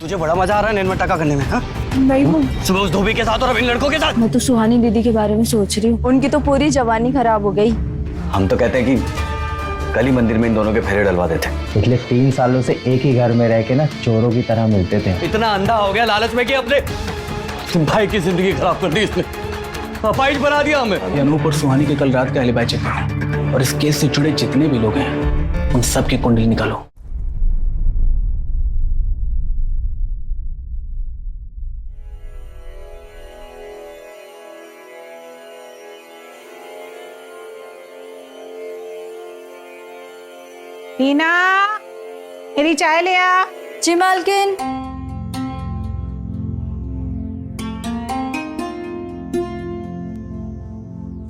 तुझे बड़ा मजा आ रहा है नैन में टका करने में? हाँ नहीं वो सुबह उस धोबी के साथ और अब इन लड़कों के साथ। मैं तो सुहानी दीदी के बारे में सोच रही हूँ, उनकी तो पूरी जवानी खराब हो गई। हम तो कहते हैं कि कल ही मंदिर में इन दोनों के फेरे डलवा देते। पिछले 3 सालों से एक ही घर में रह के ना चोरों की तरह मिलते थे। इतना अंधा हो गया लालच में कि अपने भाई की जिंदगी खराब कर दी इसने, अपाहिज बना दिया हमें। अनूप और सुहानी के कल रात का एलिबाई चेक करो और इस केस से जुड़े जितने भी लोग हैं उन सब की कुंडली निकालो। हीना, मेरी चाय ले आ। जी मालकिन।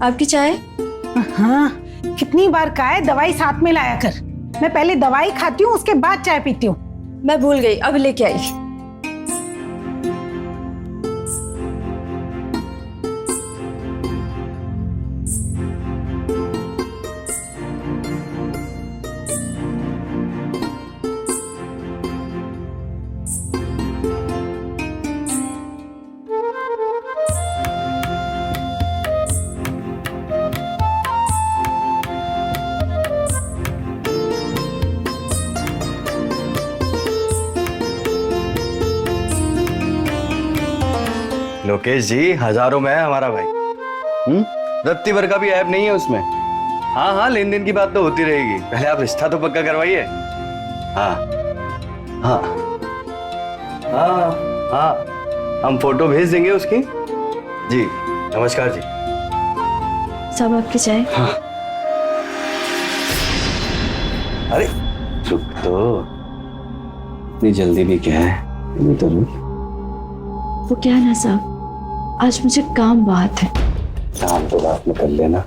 आपकी चाय? हाँ, कितनी बार कहा है दवाई साथ में लाया कर। मैं पहले दवाई खाती हूँ उसके बाद चाय पीती हूँ। मैं भूल गई, अब लेके आई। लोकेश जी, हजारों में है हमारा भाई। रत्ती भर का भी ऐप नहीं है उसमें। हाँ हाँ, लेन देन की बात तो होती रहेगी, पहले आप रिश्ता तो पक्का करवाइए। हाँ हाँ हाँ हाँ, हम फोटो भेज देंगे उसकी। जी नमस्कार जी। सब आपकी चाय? हाँ। अरे रुक तो, इतनी जल्दी भी क्या है? अभी तो रुक। वो क्या है ना साहब, आज मुझे काम बहुत है। काम तो रात में कर लेना,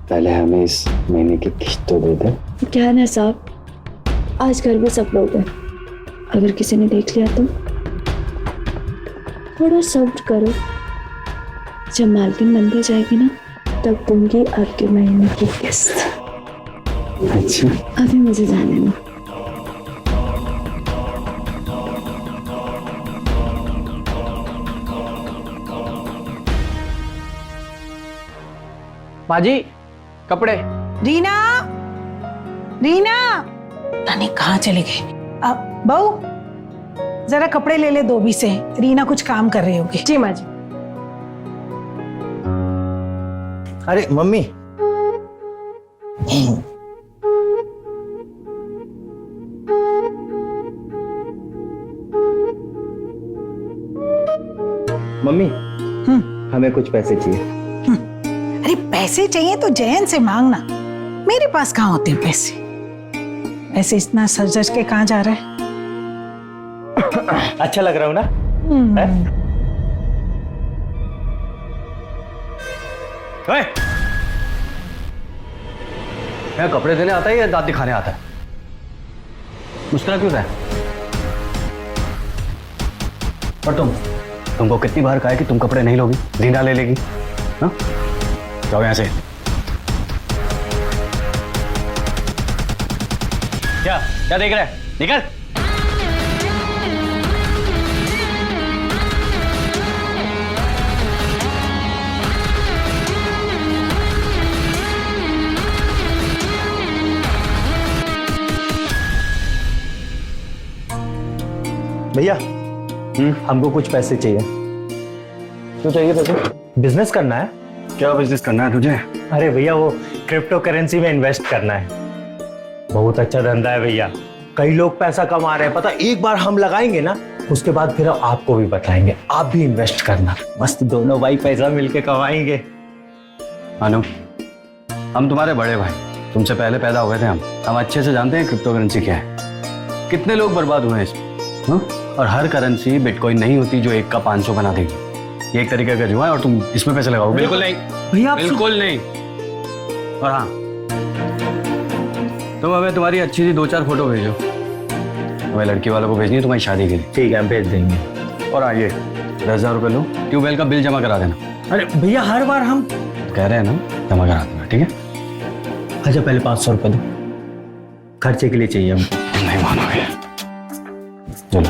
पहले हमें इस महीने की किस्त तो दे दे। वो क्या है ना साहब, आज घर में सब लोग हैं, अगर किसी ने देख लिया तो थोड़ा सब्र करो। जब मालकिन मंदिर जाएगी ना तब दूंगी आपके महीने की किस्त। अच्छा, अभी मुझे जाने दो। बाजी कपड़े। रीना, रीना, रानी कहाँ चले गए? अब बहू जरा कपड़े ले ले धोबी से, रीना कुछ काम कर रही होगी। जी माँ जी। अरे मम्मी, मम्मी हमें कुछ पैसे चाहिए। अरे पैसे चाहिए तो जयन से मांगना, मेरे पास कहाँ होते हैं पैसे। ऐसे इतना सज के कहाँ जा रहा है? अच्छा लग रहा हूँ ना? मैं कपड़े देने आता है या दांत दिखाने आता है? मुस्कुरा क्यों रहा है? और तुमको कितनी बार कहा है कि तुम कपड़े नहीं लोगी, रीना ले लेगी? हाँ, जाओ यहां से। क्या क्या देख रहा है? निकल। भैया हमको कुछ पैसे चाहिए। क्यों चाहिए पैसे? बिजनेस करना है। क्या बिजनेस करना है तुझे? अरे भैया वो क्रिप्टो करेंसी में इन्वेस्ट करना है। बहुत अच्छा धंधा है भैया, कई लोग पैसा कमा रहे हैं। पता, एक बार हम लगाएंगे ना उसके बाद फिर आपको भी बताएंगे, आप भी इन्वेस्ट करना। मस्त दोनों भाई पैसा मिलके कमाएंगे। अनु, हम तुम्हारे बड़े भाई, तुमसे पहले पैदा हो गए थे। हम अच्छे से जानते हैं क्रिप्टो करेंसी क्या है, कितने लोग बर्बाद हुए हैं इसमें। और हर करेंसी बिटकॉइन नहीं होती जो 1 का 500 बना देगी। ये एक तरीके का जुआ है और तुम इसमें पैसे लगाओ? बिल्कुल नहीं भैया, बिल्कुल नहीं। और हाँ, तुम हमें तुम्हारी अच्छी सी 2-4 फोटो भेजो, हमें लड़की वालों को भेजनी है तुम्हारी शादी के लिए। ठीक है, हम भेज देंगे। और आइए 10,000 रुपये लो, ट्यूबवेल का बिल जमा करा देना। अरे भैया हर बार हम कह रहे हैं ना, जमा करा देना, ठीक है? अच्छा पहले 500 रुपये दो, खर्चे के लिए चाहिए हमको। नहीं मानोगे। चलो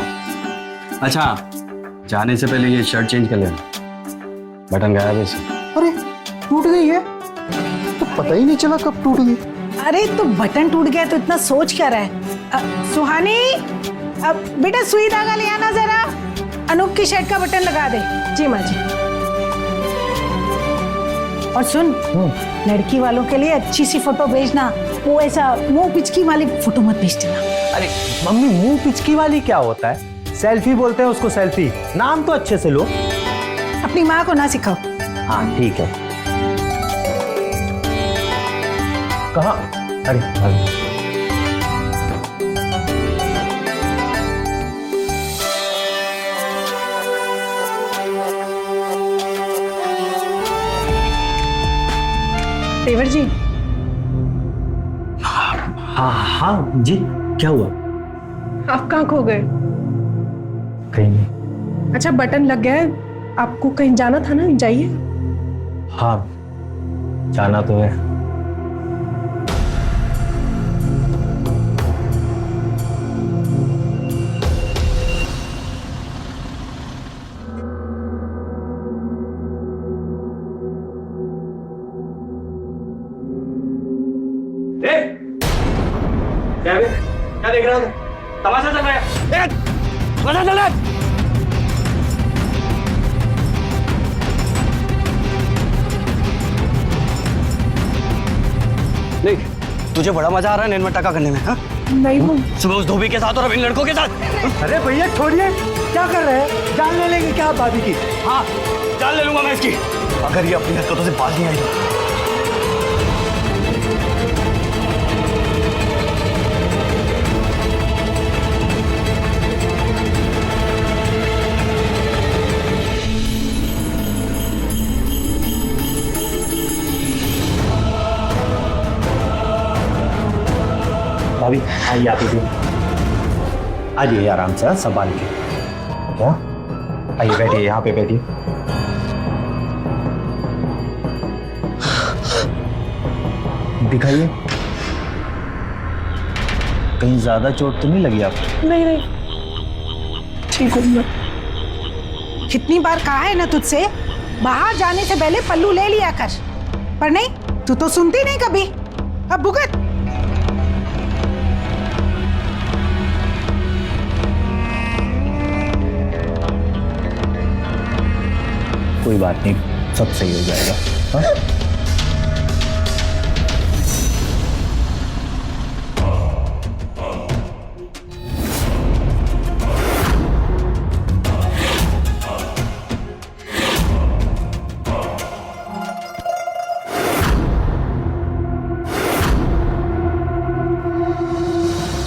अच्छा, जाने से पहले ये शर्ट चेंज कर लेना, बटन गायब है इसे। अरे टूट गई है, तो पता ही नहीं चला कब टूट गई। अरे तो बटन टूट गया तो इतना सोच क्या रहा है? सुहानी, अब बेटा सुई धागा ले आना जरा, अनूप की शर्ट का बटन लगा दे। जी माँ जी। और सुन, लड़की वालों के लिए अच्छी सी फोटो भेजना, वो ऐसा मुंह पिचकी वाली फोटो मत भेज देना। अरे मम्मी, मुंह पिचकी वाली क्या होता है? सेल्फी बोलते हैं उसको, सेल्फी। नाम तो अच्छे से लो। अपनी माँ को ना सिखाओ। हाँ ठीक है। कहाँ? अरे तेवर जी। हाँ हाँ जी, क्या हुआ? आप कहाँ खो गए? कहीं नहीं। अच्छा, बटन लग गया है, आपको कहीं जाना था ना, जाइए। हाँ जाना तो है। क्या देख रहा है? तमाशा चल रहा है। तमाशा चल रहा है। देख, तुझे बड़ा मजा आ रहा है नैन में टका करने में? हाँ? नहीं वो सुबह उस धोबी के साथ और अब इन लड़कों के साथ। अरे भैया छोड़िए, क्या कर रहे हैं? जान ले लेंगे क्या भाभी की? हाँ, जान ले लूंगा मैं इसकी, अगर ये अपनी हरकतों से बाज नहीं आई तो। भाभी आइए, आप भी आइए आराम से, संभाल के। क्या? आइए बैठिए, यहाँ पे बैठिए। दिखाइए, कहीं ज्यादा चोट तो नहीं लगी आपको? नहीं नहीं, ठीक हूँ मैं। कितनी बार कहा है ना तुझसे, बाहर जाने से पहले पल्लू ले लिया कर, पर नहीं, तू तो सुनती नहीं कभी। अब भुगत। कोई बात नहीं, सब सही हो जाएगा। हाँ?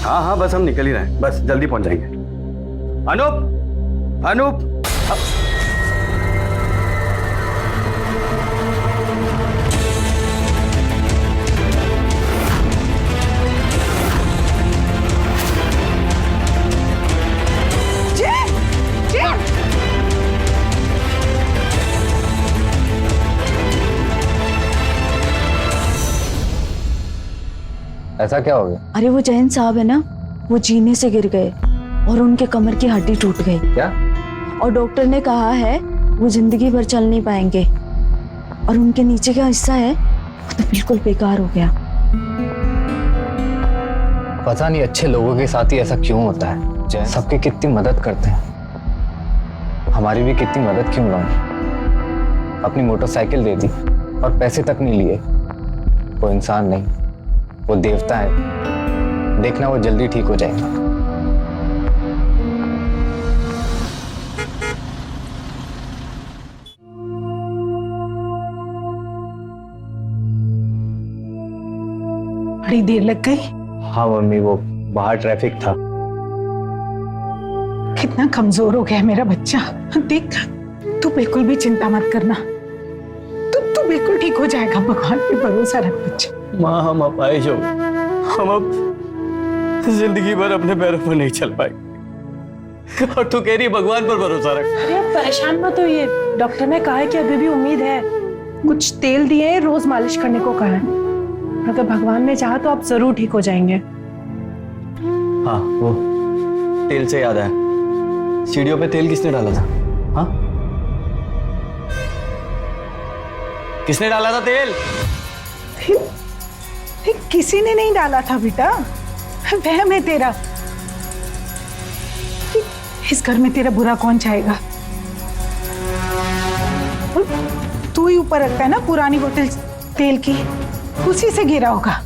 हाँ हाँ, बस हम निकल ही रहे हैं, बस जल्दी पहुंच जाएंगे। अनूप, अनूप, ऐसा क्या हो गया? अरे वो जैन साहब है ना, वो जीने से गिर गए और उनके कमर की हड्डी टूट गई। क्या? और डॉक्टर ने कहा है वो जिंदगी भर चल नहीं पाएंगे, और उनके नीचे का हिस्सा है वो तो बिल्कुल बेकार हो गया। पता नहीं अच्छे लोगों के साथ ही ऐसा क्यों होता है। सबकी कितनी मदद करते हैं, हमारी भी कितनी मदद क्यों ना हो। अपनी मोटरसाइकिल दे दी और पैसे तक नहीं लिए। वो इंसान नहीं, वो देवता है। देखना वो जल्दी ठीक हो जाएगा। बड़ी देर लग गई। हाँ मम्मी, वो बाहर ट्रैफिक था। कितना कमजोर हो गया मेरा बच्चा। देख, तू बिल्कुल भी चिंता मत करना, तू बिल्कुल ठीक हो जाएगा। भगवान पे भरोसा रख बच्चा। माँ, हम अपाहिज हो, हम अब जिंदगी भर अपने पैरों पर नहीं चल पाए, और तू कह रही है भगवान पर भरोसा रख। अरे आप परेशान मत होइए, डॉक्टर ने कहा है कि अभी भी उम्मीद है। कुछ तेल दिए हैं, रोज मालिश करने को कहा है। अगर भगवान ने चाहा तो आप जरूर ठीक हो जाएंगे। हाँ, वो तेल से याद है, सीढ़ियों पे तेल किसने डाला था? हाँ, किसने डाला था तेल? किसी ने नहीं डाला था बेटा, वहम है तेरा। इस घर में तेरा बुरा कौन चाहेगा? तू ही ऊपर रखता है ना पुरानी बोतल तेल की, उसी से गिरा होगा।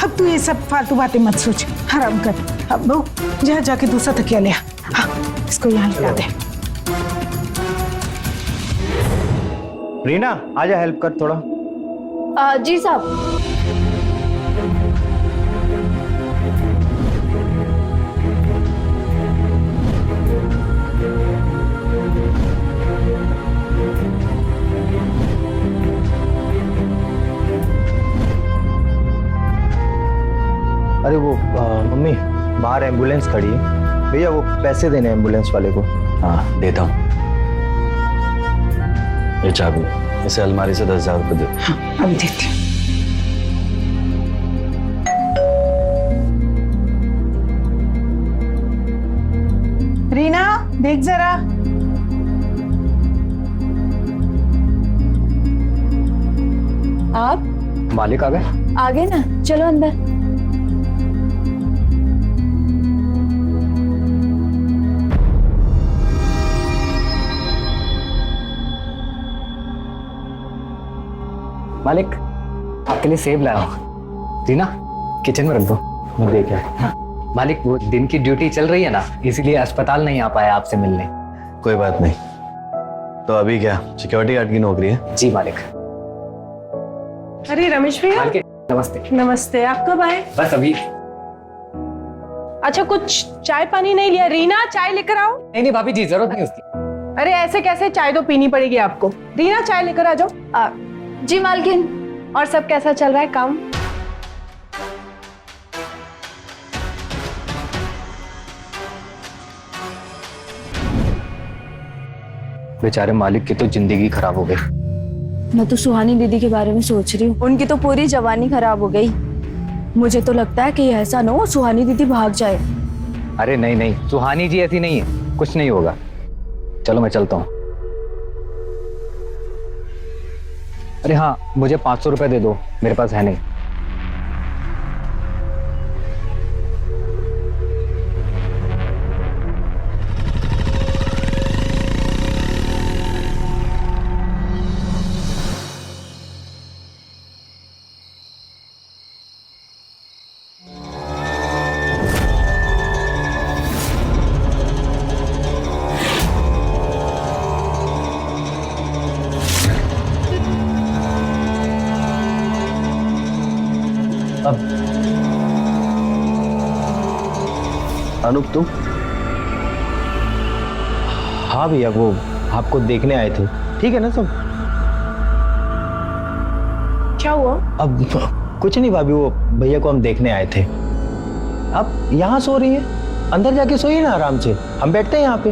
अब तू ये सब फालतू बातें मत सोच, आराम कर। अब बहू जा जाके दूसरा तकिया ले आ। हाँ, इसको यहाँ लगा दे। रीना आजा, हेल्प कर थोड़ा। जी साहब। अरे वो मम्मी, बाहर एम्बुलेंस खड़ी है भैया, वो पैसे देने एम्बुलेंस वाले को। हाँ देता हूँ, ये चाबी, इसे अलमारी से 10,000 रुपये दे। हाँ, अभी देती हूँ। रीना देख जरा। आप मालिक आ गए? आ गए ना, चलो अंदर। मालिक आपके लिए सेब लाया हूँ। रीना किचन में रख दो, मैं देख आया। मालिक वो दिन की ड्यूटी चल रही है ना, इसीलिए अस्पताल नहीं आ पाया आपसे मिलने। कोई बात नहीं। तो अभी क्या सिक्योरिटी गार्ड की नौकरी है? जी मालिक। अरे रमेश भैया, मालिक नमस्ते। नमस्ते। आप कब आए? बस अभी। अच्छा, कुछ चाय पानी नहीं लिया? रीना चाय लेकर आओ। नहीं भाभी जी, जरूरत नहीं उसकी। अरे ऐसे कैसे, चाय तो पीनी पड़ेगी आपको। रीना चाय लेकर आ जाओ। जी मालकिन। और सब कैसा चल रहा है काम? बेचारे मालिक की तो जिंदगी खराब हो गई। मैं तो सुहानी दीदी के बारे में सोच रही हूँ, उनकी तो पूरी जवानी खराब हो गई। मुझे तो लगता है कि ऐसा ना हो सुहानी दीदी भाग जाए। अरे नहीं नहीं, सुहानी जी ऐसी नहीं है, कुछ नहीं होगा। चलो मैं चलता हूँ। अरे हाँ, मुझे 500 रुपए दे दो, मेरे पास है नहीं। अनूप तुम? हाँ भैया, वो आपको देखने आए थे। ठीक है ना सब? क्या हुआ? अब कुछ नहीं भाभी, वो भैया को हम देखने आए थे। आप यहाँ सो रही हैं, अंदर जाके सोइए ना आराम से, हम बैठते हैं यहाँ पे।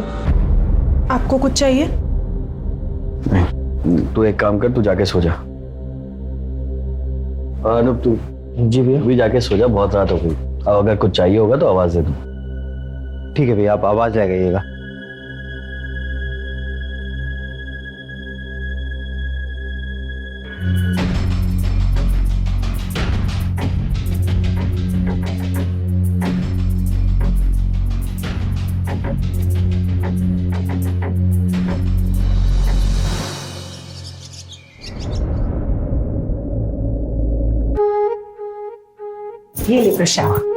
आपको कुछ चाहिए? नहीं, तू एक काम कर, तू जाके सो जा। अनूप तू जी भैया। अभी जाके सो जा, बहुत रात हो गई। अब अगर कुछ चाहिए होगा तो आवाज दे दो। ठीक है भैया, आप आवाज लगाइएगा। ये ले प्रसाद।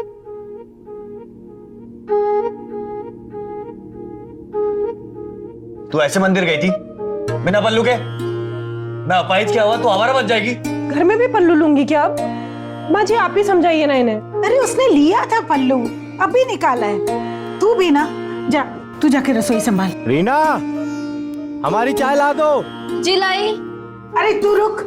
तू ऐसे मंदिर गई थी बिना पल्लू के? मैं अपाहिज क्या हुआ, तू आवारा बन जाएगी। घर में भी पल्लू लूंगी क्या अब? माँ जी आप ही समझाइए ना इन्हें। अरे उसने लिया था पल्लू, अभी निकाला है। तू भी ना जा, तू जाके रसोई संभाल। रीना, हमारी चाय ला दो। जी लाई। अरे तू रुक,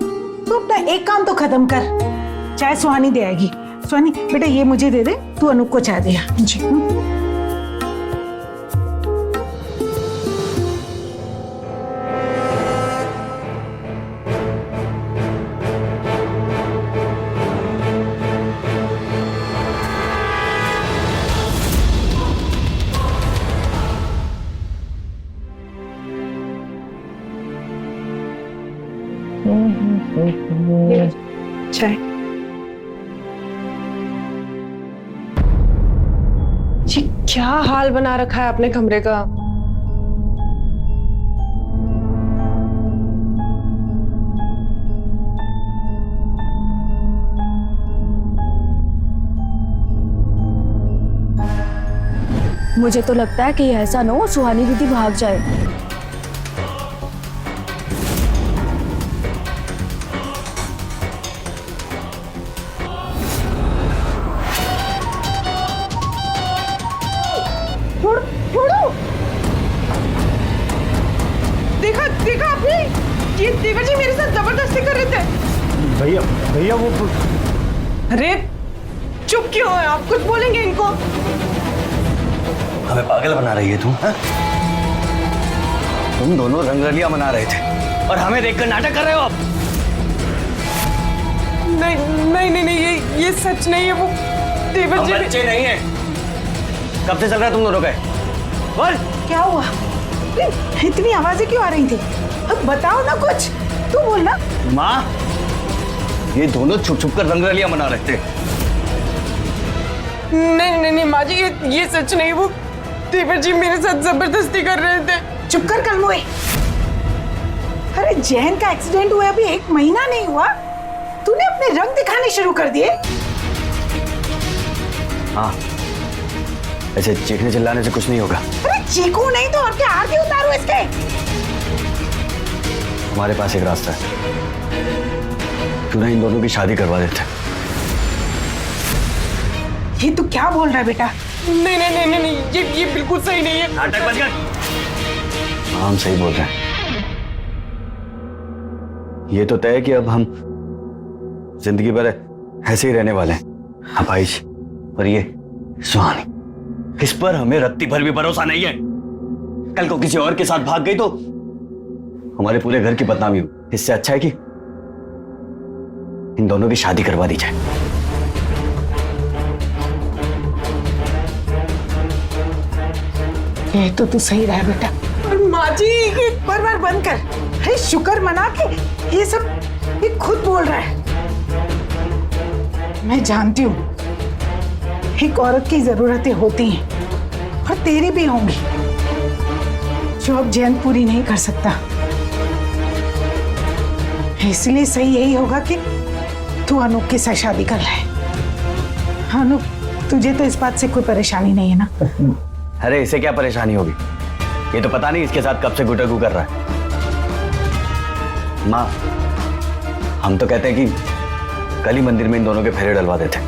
तू अपना एक काम तो खत्म कर। चाय सुहानी दे आएगी। सुहानी बेटा ये मुझे दे दे, तू अनूप को चाय दे आ। जी। चाय। ये क्या हाल बना रखा है अपने कमरे का। मुझे तो लगता है कि ऐसा ना हो सुहानी दीदी भाग जाए। देखा देखा आपने, ये देवर जी मेरे साथ जबरदस्ती कर रहे थे। भैया भैया वो अरे चुप क्यों है आप, कुछ बोलेंगे इनको। हमें पागल बना रही है तू, हाँ? तुम दोनों रंगरलियां मना रहे थे और हमें देखकर नाटक कर रहे हो आप। नहीं नहीं नहीं नहीं, ये सच नहीं है। वो देवर हम जी बच्चे नहीं है। कब से चल रहा है तुम दोनों का? बोल। क्या हुआ? इतनी आवाजें क्यों आ रही थी? अब बताओ ना कुछ, तू बोल ना। माँ, ये दोनों छुप छुप कर रंगरलियां मना रहे थे। नहीं नहीं नहीं माँ जी, ये सच नहीं। वो देवर जी मेरे साथ जबरदस्ती कर रहे थे। चुप कर कलमुए। अरे जैन का एक्सीडेंट हुआ अभी 1 महीना नहीं हुआ, तूने अपने रंग दिखाने शुरू कर दिए। हाँ, ऐसे चीखने चिल्लाने से कुछ नहीं होगा। अरे चीखू नहीं तो और क्या, आरती उतारू इसके। हमारे पास एक रास्ता है, क्यों ना इन दोनों की शादी करवा देते। ये तू क्या बोल रहा है बेटा? नहीं नहीं नहीं नहीं, ये बिल्कुल सही नहीं है। नाटक बंद कर। हाँ, हम सही बोल रहे हैं। ये तो तय है कि अब हम जिंदगी भर ऐसे ही रहने वाले हैं। अपाइश और ये सुहानी, इस पर हमें रत्ती भर भी भरोसा नहीं है। कल को किसी और के साथ भाग गई तो हमारे पूरे घर की बदनामी हो। इससे अच्छा है कि इन दोनों की शादी करवा दी जाए। ये तो तू सही रहा बेटा। और माँ जी बार बंद कर। अरे शुक्र मना के ये सब ये खुद बोल रहा है। मैं जानती हूँ एक औरत की जरूरतें होती हैं और तेरी भी होंगी, जो अब जैन पूरी नहीं कर सकता। इसलिए सही यही होगा कि तू अनूप के साथ शादी कर ले। अनूप, तुझे तो इस बात से कोई परेशानी नहीं है ना? अरे इसे क्या परेशानी होगी? ये तो पता नहीं इसके साथ कब से गुटरगू कर रहा है। माँ, हम तो कहते हैं कि कल ही मंदिर में इन दोनों के फेरे डलवा देते,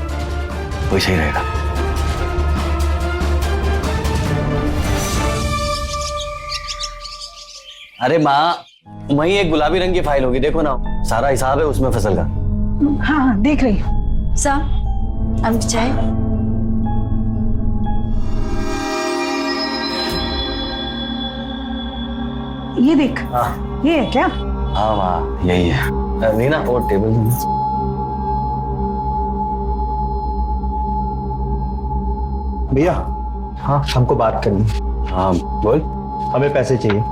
वही सही रहेगा। अरे माँ, वही एक गुलाबी रंग की फाइल होगी, देखो ना, सारा हिसाब है उसमें फसल का। हाँ देख रही हूँ। सा अब चाय। ये देख। हाँ ये है क्या? हाँ माँ, यही है। नहीं ना, वो टेबल में। भैया, हाँ हमको बात करनी। हाँ बोल। हमें पैसे चाहिए।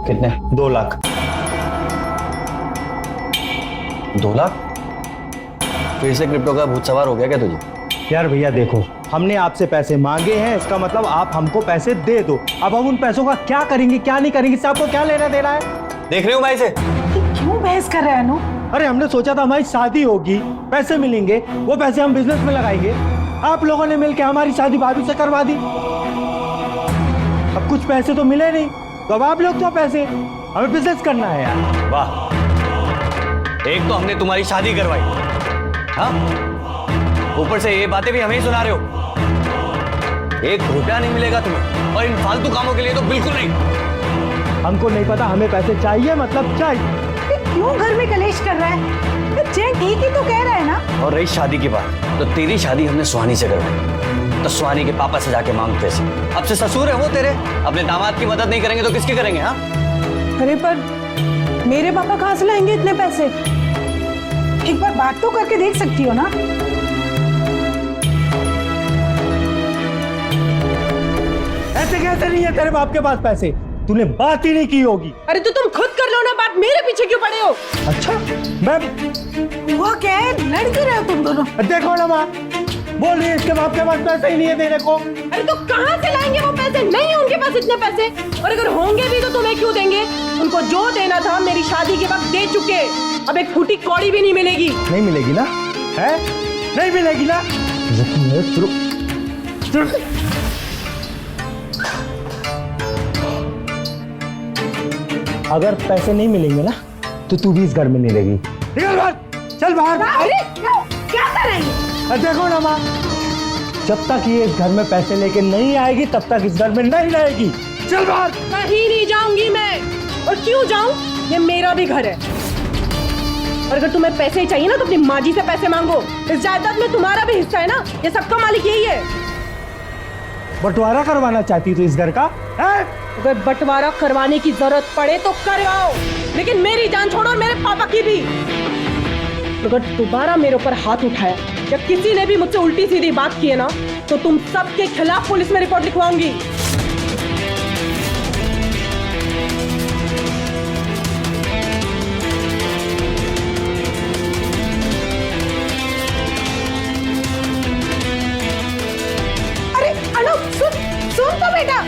कितने? 2 लाख। 2 लाख? फिर से क्रिप्टो का भूत सवार हो गया क्या तुझे? यार भैया देखो, हमने आपसे पैसे मांगे हैं, इसका मतलब आप हमको पैसे दे दो। अब हम उन पैसों का क्या करेंगे क्या नहीं करेंगे, इससे आपको क्या लेना देना है? देख रहे हो भाई से? क्यों बहस कर रहा है अनु? अरे हमने सोचा था हमारी शादी होगी, पैसे मिलेंगे, वो पैसे हम बिजनेस में लगाएंगे। आप लोगों ने मिलकर हमारी शादी भाभी से करवा दी। अब कुछ पैसे तो मिले नहीं, तो अब आप लोग तो पैसे, हमें बिजनेस करना है यार। वाह, एक तो हमने तुम्हारी शादी करवाई, हाँ, ऊपर से ये बातें भी हमें ही सुना रहे हो। 1 रुपया नहीं मिलेगा तुम्हें, और इन फालतू कामों के लिए तो बिल्कुल नहीं। हमको नहीं पता, हमें पैसे चाहिए मतलब चाहिए। क्यों घर में कलेश कर रहा है? जैन ठीक ही तो कह रहा है ना। और रही शादी की बात, तो तेरी शादी हमने सुहानी से करवाई, तो सुहानी के पापा से जाके मांग पैसे। अब से ससुर है वो तेरे, अपने दामाद की मदद नहीं करेंगे तो किसकी करेंगे? हाँ, अरे पर मेरे पापा कहाँ से लाएंगे इतने पैसे? एक बार बात तो करके देख सकती हो ना। ऐसे कैसे नहीं है तेरे बाप के पास पैसे? तूने बात ही नहीं की होगी। अरे तो तुम खुद कर लो ना बात, मेरे पीछे क्यों पड़े हो? अच्छा मैं हुआ क्या है, लड़ क्यों रहे हो तुम दोनों? देखो ना माँ, बोल रही है इसके बाप के पास पैसे ही नहीं है देने को। अरे तो कहाँ से लाएंगे वो पैसे? नहीं है उनके पास इतने पैसे, और अगर होंगे भी तो तुम्हें क्यों देंगे? उनको जो देना था मेरी शादी के वक्त दे चुके, अब एक फूटी कौड़ी भी नहीं मिलेगी। नहीं मिलेगी ना? है नहीं मिलेगी ना? अगर पैसे नहीं मिलेंगे ना तो तू भी इस घर में नहीं रहेगी। निकल बाहर, चल बाहर। अरे क्या कर रहे हैं? देखो ना माँ, जब तक ये इस घर में पैसे लेके नहीं आएगी तब तक इस घर में नहीं रहेगी। चल बाहर। कहीं नहीं जाऊंगी मैं, और क्यों जाऊं? ये मेरा भी घर है, और अगर तुम्हें पैसे ही चाहिए ना तो अपनी माँ जी से पैसे मांगो। इस जायदाद में तुम्हारा भी हिस्सा है ना, ये सबका मालिक यही है। बंटवारा करवाना चाहती तू इस घर का? है? अगर बंटवारा करवाने की जरूरत पड़े तो करवाओ, लेकिन मेरी जान छोड़ो और मेरे पापा की भी। अगर दोबारा मेरे ऊपर हाथ उठाया या किसी ने भी मुझसे उल्टी सीधी बात की है ना तो तुम सबके खिलाफ पुलिस में रिपोर्ट लिखवाऊंगी। अरे अनूप, सुन तो बेटा।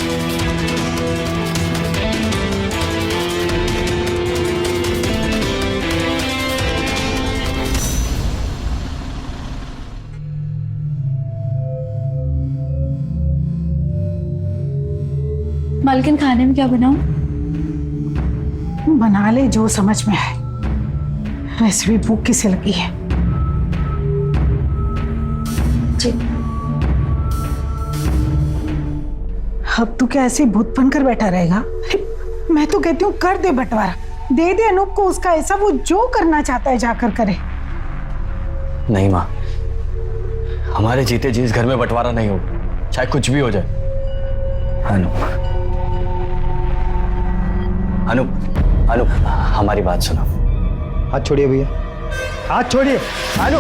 मालकिन खाने में क्या बनाऊं? बना ले जो समझ में आए, वैसे भी भूख किसे लगी है। जी। अब तू क्या ऐसे भूत बनकर बैठा रहेगा? अरे, मैं तो कहती हूँ कर दे बंटवारा, दे दे अनूप को उसका ऐसा, वो जो करना चाहता है जाकर करे। नहीं माँ, हमारे जीते जी इस घर में बंटवारा नहीं होगा, चाहे कुछ भी हो जाए। अनूप अनूप अनूप, हमारी बात सुनो। हाथ छोड़िए भैया, हाथ छोड़िए। आलो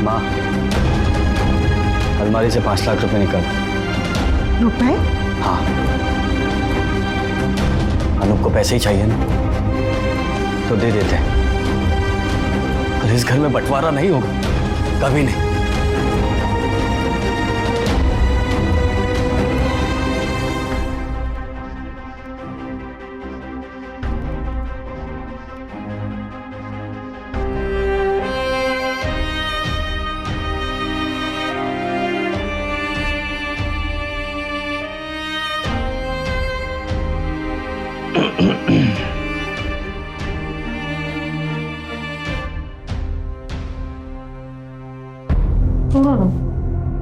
माँ, अलमारी से 5 लाख रुपए निकाल। रुपए? हाँ, अनूप को पैसे ही चाहिए ना, तो दे देते हैं। और इस घर में बंटवारा नहीं होगा, कभी नहीं।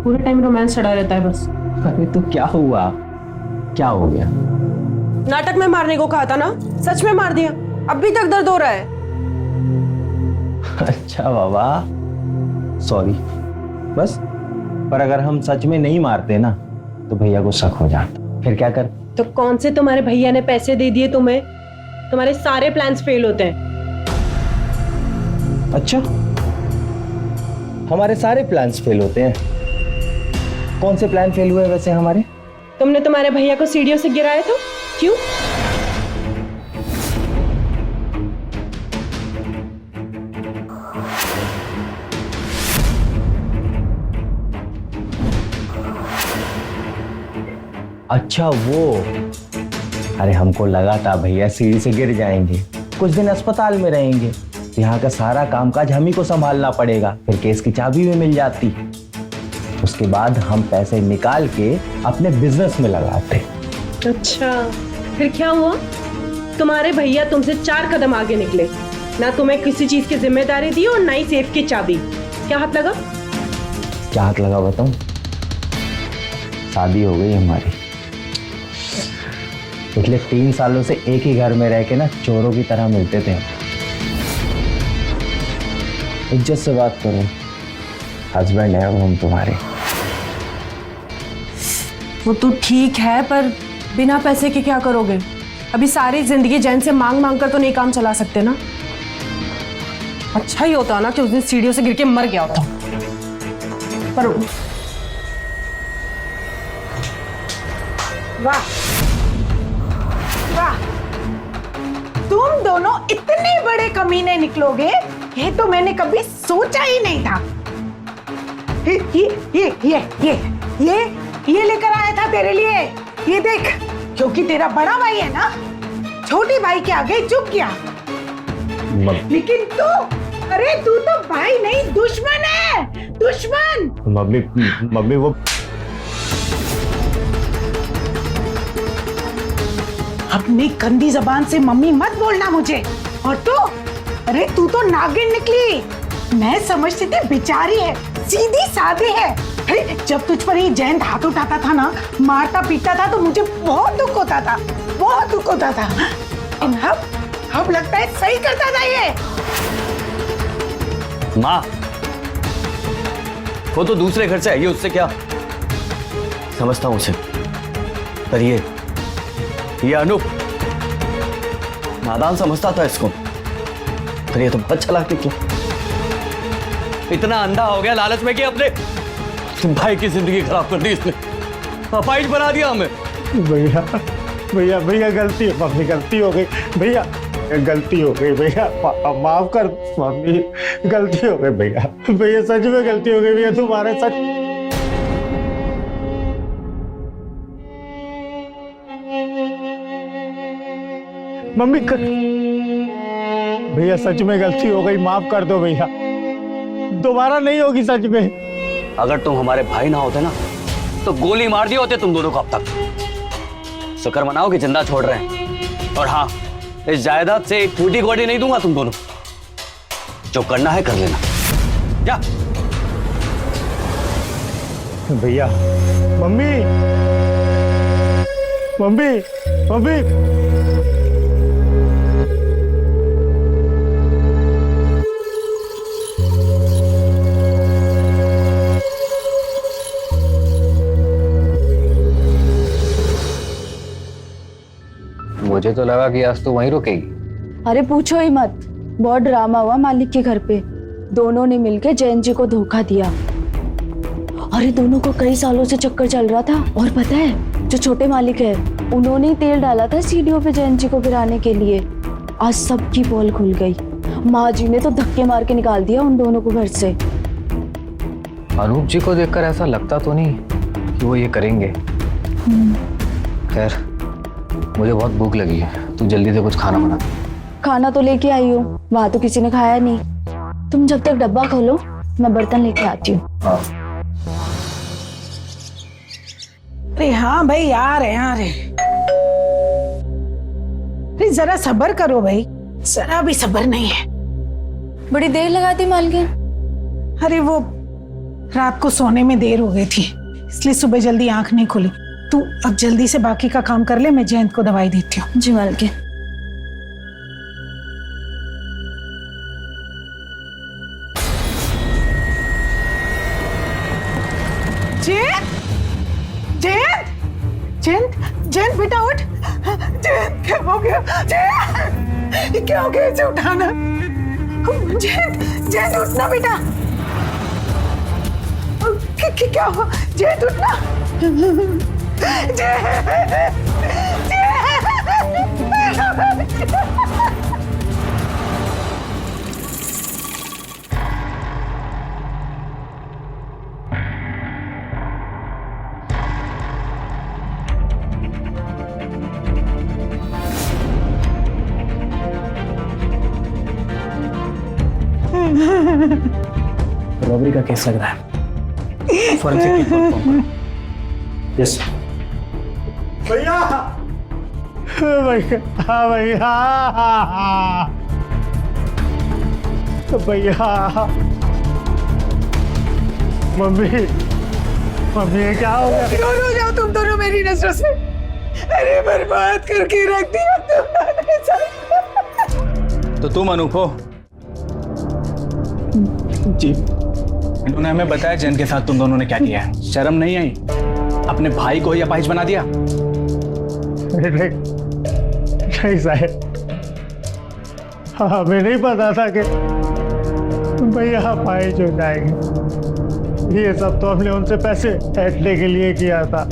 पूरे टाइम रोमांस चढ़ा रहता है बस। अरे तो क्या हुआ, क्या हो गया? नाटक में मारने को कहा था ना, सच में मार दिया, अभी तक दर्द हो रहा है। अच्छा बाबा, सॉरी। बस, पर अगर हम सच में नहीं मारते ना तो भैया को शक हो जाता, फिर क्या कर? तो कौन से तुम्हारे भैया ने पैसे दे दिए तुम्हें? तुम्हारे सारे प्लान्स फेल होते हैं। अच्छा, हमारे सारे प्लान्स फेल होते हैं? कौन से प्लान फेल हुए वैसे हमारे? तुमने तुम्हारे भैया को सीढ़ियों से गिराया था, क्यों? अच्छा वो, अरे हमको लगा था भैया सीढ़ी से गिर जाएंगे, कुछ दिन अस्पताल में रहेंगे, यहाँ का सारा कामकाज हम ही को संभालना पड़ेगा, फिर केस की चाबी भी मिल जाती, उसके बाद हम पैसे निकाल के अपने बिजनेस में लगाते। अच्छा, फिर क्या हुआ? तुम्हारे भैया तुमसे 4 कदम आगे निकले, ना तुम्हें किसी चीज की जिम्मेदारी दी और ना ही सेफ की चाबी। क्या हाथ लगा? क्या हाथ लगा बताऊं? शादी हो गई हमारी। पिछले 3 सालों से एक ही घर में रह के ना चोरों की तरह मिलते थे। इज्जत से बात करो, हस्बैंड है हम तुम्हारे। वो तो ठीक है, पर बिना पैसे के क्या करोगे? अभी सारी जिंदगी जैन से मांग मांग कर तो नहीं काम चला सकते ना। अच्छा ही होता ना कि उस दिन सीढ़ियों से गिर के मर गया होता। पर वाह वाह, तुम दोनों इतने बड़े कमीने निकलोगे ये तो मैंने कभी सोचा ही नहीं था। ये लेकर आया था तेरे लिए, ये देख, क्योंकि तेरा बड़ा भाई है ना, छोटी भाई के आगे झुक गया। लेकिन तू, अरे तू तो भाई नहीं दुश्मन है, दुश्मन। मम्मी वो अपनी गंदी जबान से मम्मी मत बोलना मुझे। और तू, अरे तू तो नागिन निकली। मैं समझती थी बेचारी है, सीधी सादी है। अरे जब तुझ पर ये जयंत हाथ उठाता था ना, मारता पीटता था, तो मुझे बहुत दुख होता था, बहुत दुख होता था। अब लगता है सही करता था ये। माँ, वो तो दूसरे घर से आई है, उससे क्या? समझता हूं उसे, पर ये अनूप नादान समझता था इसको, पर ये तो बहुत चालाक निकला। इतना अंधा हो गया लालच में कि अपने भाई की जिंदगी खराब कर दी इसने, अपाहिज बना दिया हमें। भैया भैया भैया गलती है मम्मी, गलती हो गई भैया, गलती हो गई भैया, माफ कर मम्मी, गलती हो गई भैया, भैया सच में गलती हो गई भैया, तुम्हारे सच। मम्मी भैया सच में गलती हो गई, माफ कर दो भैया, दोबारा नहीं होगी सच में। अगर तुम हमारे भाई ना होते ना तो गोली मार दिए होते तुम दोनों को अब तक। शुक्र मनाओ कि जिंदा छोड़ रहे हैं। और हाँ, इस जायदाद से एक फूटी गोटी नहीं दूंगा तुम दोनों, जो करना है कर लेना। क्या भैया? मम्मी मम्मी मम्मी मुझे तो लगा कि आज तो वहीं रुकेगी। अरे पूछो ही मत, बहुत ड्रामा हुआ मालिक के घर पे। दोनों ने मिलकर जयंत जी को धोखा दिया। अरे दोनों को कई सालों से चक्कर चल रहा था। और पता है, जो छोटे मालिक है उन्होंने ही तेल डाला था सीढ़ियों पे जयंत जी को गिराने के लिए। आज सबकी पोल खुल गई। माँ जी ने तो धक्के मार के निकाल दिया उन दोनों को घर से। अनूप जी को देखकर ऐसा लगता तो नहीं कि वो ये करेंगे। खैर, मुझे बहुत भूख लगी है, तू जल्दी से कुछ खाना बना। खाना तो लेके आई हूँ, वहां तो किसी ने खाया नहीं। तुम जब तक डब्बा खोलो, मैं बर्तन लेके आती हूँ। अरे हाँ भाई, आ रहे। अरे जरा सब्र करो भाई, जरा भी सब्र नहीं है। बड़ी देर लगाती मालकिन। अरे वो रात को सोने में देर हो गई थी, इसलिए सुबह जल्दी आंख नहीं खुली। तू अब जल्दी से बाकी का काम कर ले, मैं जयंत को दवाई देती हूँ। जी मालकिन। जयंत बेटा उठ। जयंत क्या हो गया? जयंत क्या हो गया? इसे उठाना। जयंत उठना बेटा। क्या हुआ? जयंत उठना। रॉबरी का केस लग रहा है, फॉरेंसिक टीम को फोन करो। यस भैया भैया, हाँ भैया, भैया मम्मी ये क्या हो गया? दूर हो जाओ तुम दोनों मेरी नजरों से। अरे बर्बाद करके रख दिया तुमने सब। तो तुम अनूप हो? जी, इन्होंने हमें बताया जैन के साथ तुम दोनों ने क्या किया है। शर्म नहीं आई? अपने भाई को ही अपाहिज बना दिया। नहीं साहब, हमें नहीं पता था कि भैया फाइज हो जाएंगे। ये सब तो हमने उनसे पैसे ऐंठने के लिए किया था।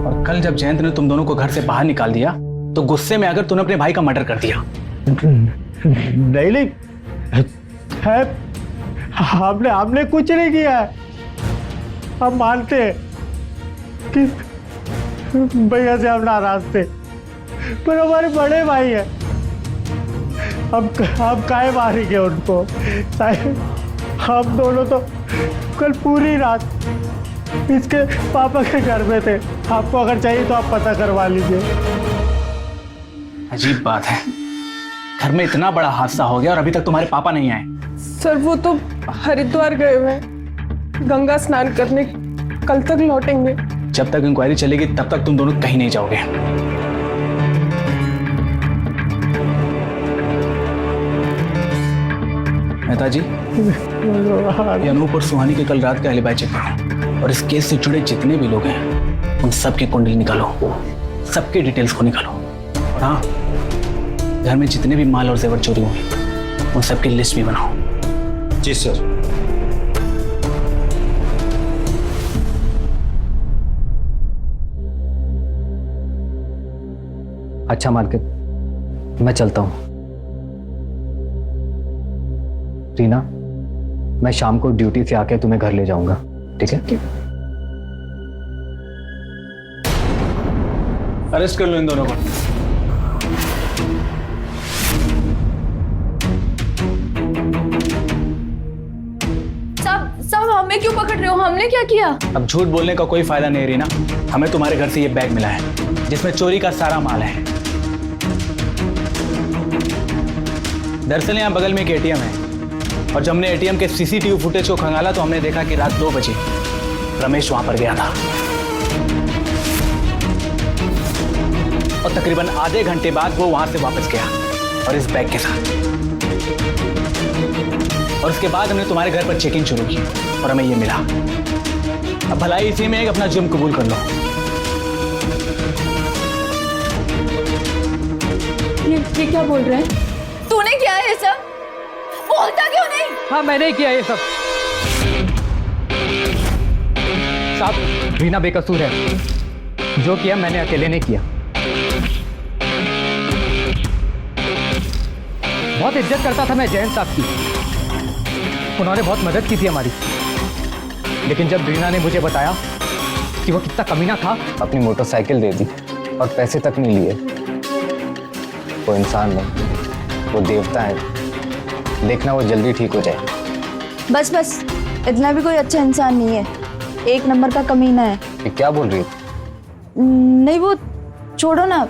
और कल जब जयंत ने तुम दोनों को घर से बाहर निकाल दिया तो गुस्से में आकर तूने अपने भाई का मर्डर कर दिया। नहीं नहीं है, हमने कुछ नहीं किया है। हम मानते हैं कि भैया से हम नाराज थे, पर हमारे बड़े भाई है, हम काहे मारेंगे उनको। हम दोनों तो कल पूरी रात इसके पापा के घर में थे। आपको अगर चाहिए तो आप पता करवा लीजिए। अजीब बात है, घर में इतना बड़ा हादसा हो गया और अभी तक तुम्हारे पापा नहीं आए। सर वो तो हरिद्वार गए हुए हैं गंगा स्नान करने, कल तक लौटेंगे। जब तक इंक्वायरी चलेगी तब तक तुम दोनों कहीं नहीं जाओगे। मेहता जी, ये अनूप और सुहानी के कल रात का एलिबाई चेक करो और इस केस से जुड़े जितने भी लोग हैं उन सबकी कुंडली निकालो, सबके डिटेल्स को निकालो। और हाँ, घर में जितने भी माल और जेवर चोरी हुए उन सबकी लिस्ट भी बनाओ। जी सर। अच्छा मालकिन, मैं चलता हूँ। रीना, मैं शाम को ड्यूटी से आके तुम्हें घर ले जाऊंगा, ठीक है? अरेस्ट कर लो इन दोनों को। साहब हमें क्यों पकड़ रहे हो? हमने क्या किया? अब झूठ बोलने का कोई फायदा नहीं रीना। हमें तुम्हारे घर से ये बैग मिला है जिसमें चोरी का सारा माल है। दरअसल यहाँ बगल में एक एटीएम है और जब हमने एटीएम के सीसीटीवी फुटेज को खंगाला तो हमने देखा कि रात 2 बजे रमेश वहां पर गया था और तकरीबन आधे घंटे बाद वो वहां से वापस गया और इस बैग के साथ। और उसके बाद हमने तुम्हारे घर पर चेकिंग शुरू की और हमें ये मिला। अब भलाई इसी में एक अपना जुर्म कबूल कर लो। ये क्या बोल रहे हैं? तूने किया है ये सब? बोलता क्यों नहीं? हाँ, मैंने ही किया ये सब। साहब, रीना बेकसूर है। जो किया मैंने अकेले नहीं किया। बहुत इज्जत करता था मैं जयंत साहब की, उन्होंने बहुत मदद की थी हमारी। लेकिन जब रीना ने मुझे बताया कि वो कितना कमीना था, अपनी मोटरसाइकिल दे दी और पैसे तक नहीं लिए। वो इंसान नहीं, वो देवता है। देखना वो जल्दी ठीक हो जाए। बस बस, इतना भी कोई अच्छा इंसान नहीं है, एक नंबर का कमीना है। ये क्या बोल रही है? नहीं वो छोड़ो ना,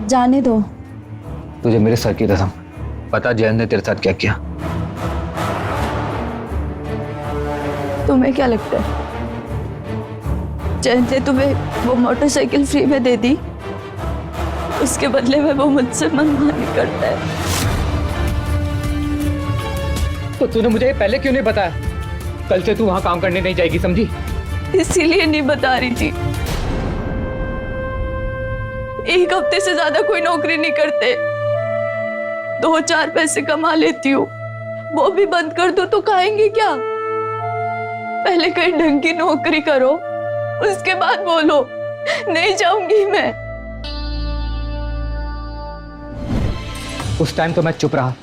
जाने दो। तुझे मेरे सर की कसम पता जयंत ने तेरे साथ क्या किया? तुम्हें क्या लगता है जयंत ने तुम्हें वो मोटरसाइकिल फ्री में दे दी, उसके बदले में वो मुझसे मनमानी करता है? तो तूने मुझे पहले क्यों नहीं बताया? कल से तू वहां काम करने नहीं जाएगी, समझी? इसीलिए नहीं बता रही थी। एक हफ्ते से ज्यादा कोई नौकरी नहीं करते, 2-4 पैसे कमा लेती हूँ, वो भी बंद कर दो तो खाएंगे क्या? पहले कहीं ढंग की नौकरी करो, उसके बाद बोलो नहीं जाऊंगी मैं। उस टाइम तो मैं चुप रहा,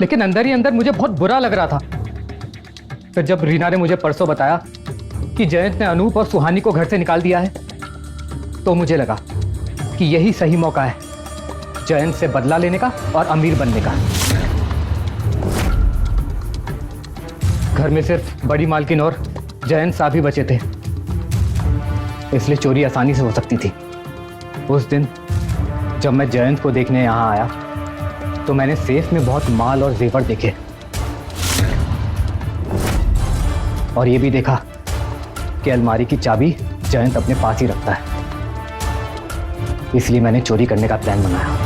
लेकिन अंदर ही अंदर मुझे बहुत बुरा लग रहा था। फिर जब रीना ने मुझे परसों बताया कि जयंत ने अनूप और सुहानी को घर से निकाल दिया है, तो मुझे लगा कि यही सही मौका है जयंत से बदला लेने का और अमीर बनने का। घर में सिर्फ बड़ी मालकिन और जयंत साहब ही बचे थे, इसलिए चोरी आसानी से हो सकती थी। उस दिन जब मैं जयंत को देखने यहाँ आया तो मैंने सेफ में बहुत माल और जेवर देखे और ये भी देखा कि अलमारी की चाबी जयंत अपने पास ही रखता है। इसलिए मैंने चोरी करने का प्लान बनाया।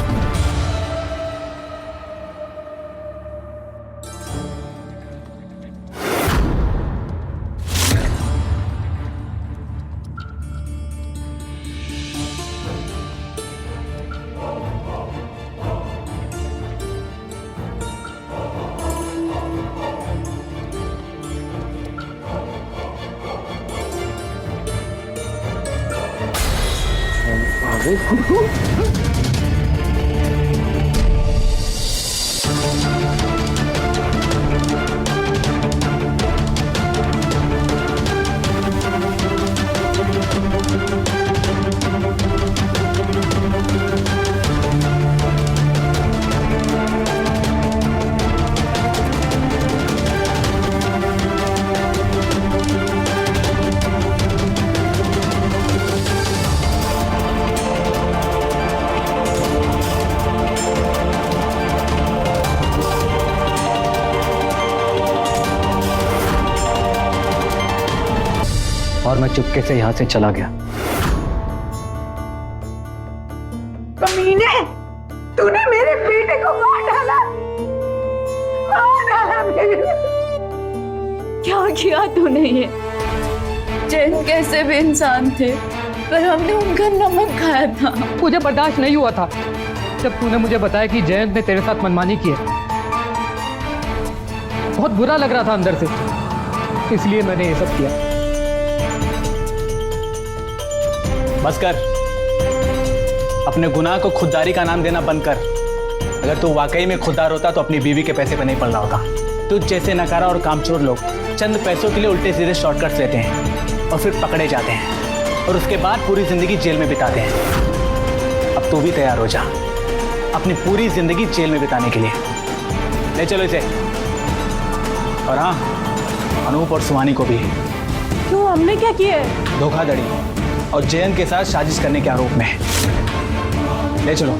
और मैं चुपके से यहाँ से चला गया। कमीने, तूने मेरे बेटे को मार डाला, मार डाला मेरे। क्या किया तूने ये? जैन कैसे भी इंसान थे, पर हमने उनका नमक खाया था। मुझे बर्दाश्त नहीं हुआ था जब तूने मुझे बताया कि जयंत ने तेरे साथ मनमानी की है। बहुत बुरा लग रहा था अंदर से, इसलिए मैंने ये सब किया। बस कर, अपने गुनाह को खुददारी का नाम देना बंद कर। अगर तू वाकई में खुददार होता तो अपनी बीवी के पैसे पे नहीं पड़ रहा होता। तुझ जैसे नकारा और कामचोर लोग चंद पैसों के लिए उल्टे सीधे शॉर्टकट्स लेते हैं और फिर पकड़े जाते हैं और उसके बाद पूरी जिंदगी जेल में बिताते हैं। अब तू भी तैयार हो जा अपनी पूरी जिंदगी जेल में बिताने के लिए। ले चलो इसे, और हाँ, अनूप और सुहानी को भी। क्यों, हमने क्या किया है? धोखाधड़ी और जयंत के साथ साजिश करने के आरोप में। ले चलो।